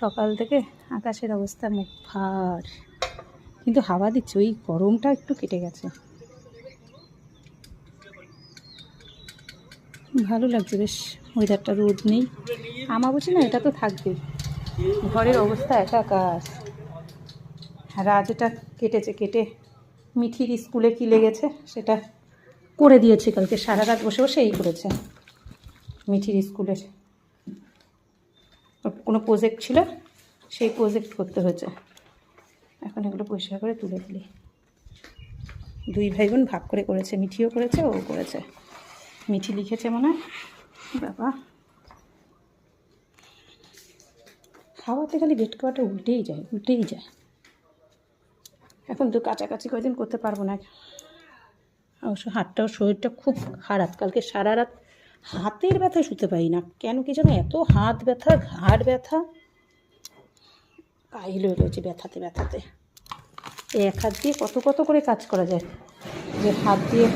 সকাল থেকে আকাশের অবস্থা মুখ ভার, কিন্তু হাওয়া দিচ্ছে, ওই গরমটা একটু কেটে গেছে। ভালো লাগছে বেশ ওয়েদারটা, রোদ নেই। আমাবস্যা না, এটা তো থাকবেই। ঘরের অবস্থা একাকার। রাজটা কেটেছে, কেটে মিঠির স্কুলে কি লেগেছে সেটা করে দিয়েছে। কালকে সারা রাত বসে বসে এই করেছে। মিঠির স্কুলের কোনো প্রজেক্ট ছিল, সেই প্রজেক্ট করতে হয়েছে। এখন এগুলো পরিষ্কার করে তুলে দিলি। দুই ভাই বোন ভাগ করে করেছে, মিঠিও করেছে, ও করেছে। মিঠি লিখেছে মনে হয়। বাবা, খাওয়াতে খালি বেড কভারটা উল্টেই যায়। এখন তো কাছাকাছি কয়দিন করতে পারবো না। অবশ্য হাতটাও, শরীরটা খুব খারাপ। কালকে সারা রাত হাতের ব্যথায় শুতে পারি না, কেন কি যেন এত হাত ব্যথা, ঘাড় ব্যথা, কাহিল হয়ে রয়েছে ব্যথাতে। এক হাত দিয়ে কত করে কাজ করা যায়, যে হাত দিয়ে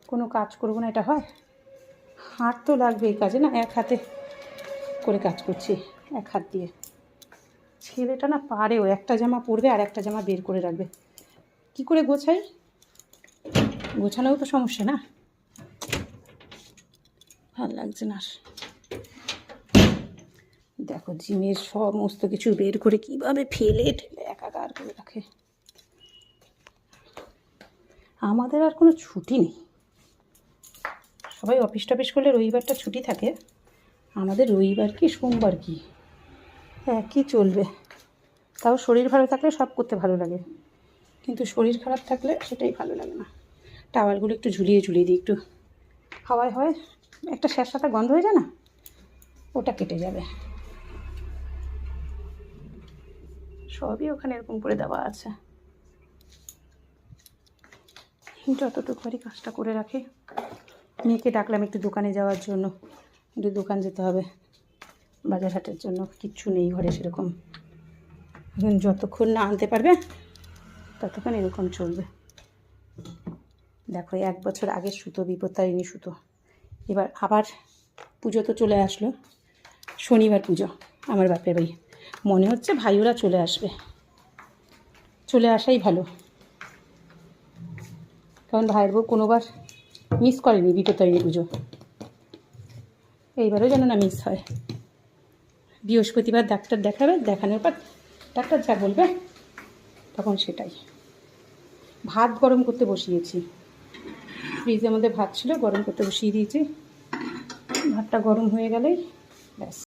কোনো কাজ করবো না এটা হয়? হাত তো লাগবে এই কাজে না, এক হাতে করে কাজ করছি, এক হাত দিয়ে। ছেলেটা না পারেও, একটা জামা পরবে আর একটা জামা বের করে রাখবে। কি করে গোছাই? গোছানোও তো সমস্যা না। ভাল লাগছে না। দেখো জিমের সমস্ত কিছু বের করে কিভাবে ফেলে ঠেলে একাকার করে রাখে। আমাদের আর কোনো ছুটি নেই। সবাই অফিস টফিস করলে রবিবারটা ছুটি থাকে, আমাদের রবিবার কি সোমবার কি একই চলবে। তাও শরীর ভালো থাকলে সব করতে ভালো লাগে, কিন্তু শরীর খারাপ থাকলে সেটাই ভালো লাগে না। টাওয়ালগুলো একটু ঝুলিয়ে দিই, একটু হাওয়ায় হয়, একটা স্যাঁতস্যাঁতে গন্ধ হয়ে যায় না, ওটা কেটে যাবে। সবই ওখানে এরকম করে দেওয়া আছে। যতটুকু পারি কাজটা করে রাখি। মেয়েকে ডাকলাম একটু দোকানে যাওয়ার জন্য, একটু দোকান যেতে হবে বাজার হাটের জন্য। কিচ্ছু নেই ঘরে সেরকম। এখন যতক্ষণ না আনতে পারবে ততক্ষণ এরকম চলবে। দেখো 1 বছর আগের সুতো, বিপত্তারিণী সুতো। এবার আবার পুজো তো চলে আসলো, শনিবার পুজো আমার বাপের বাড়ি। মনে হচ্ছে ভাইওরা চলে আসবে, চলে আসাই ভালো, কারণ ভাইয়ের বউ কোনোবার মিস করেনি বিপত্তারিণী পুজো, এইবারও যেন না মিস হয়। বৃহস্পতিবার ডাক্তার দেখাবে, দেখানোর পর ডাক্তার যা বলবে তখন সেটাই। ভাত গরম করতে বসিয়েছি, ফ্রিজের মধ্যে ভাত ছিল, গরম করতে বসিয়ে দিয়েছি। ভাতটা গরম হয়ে গেলেই ব্যাস।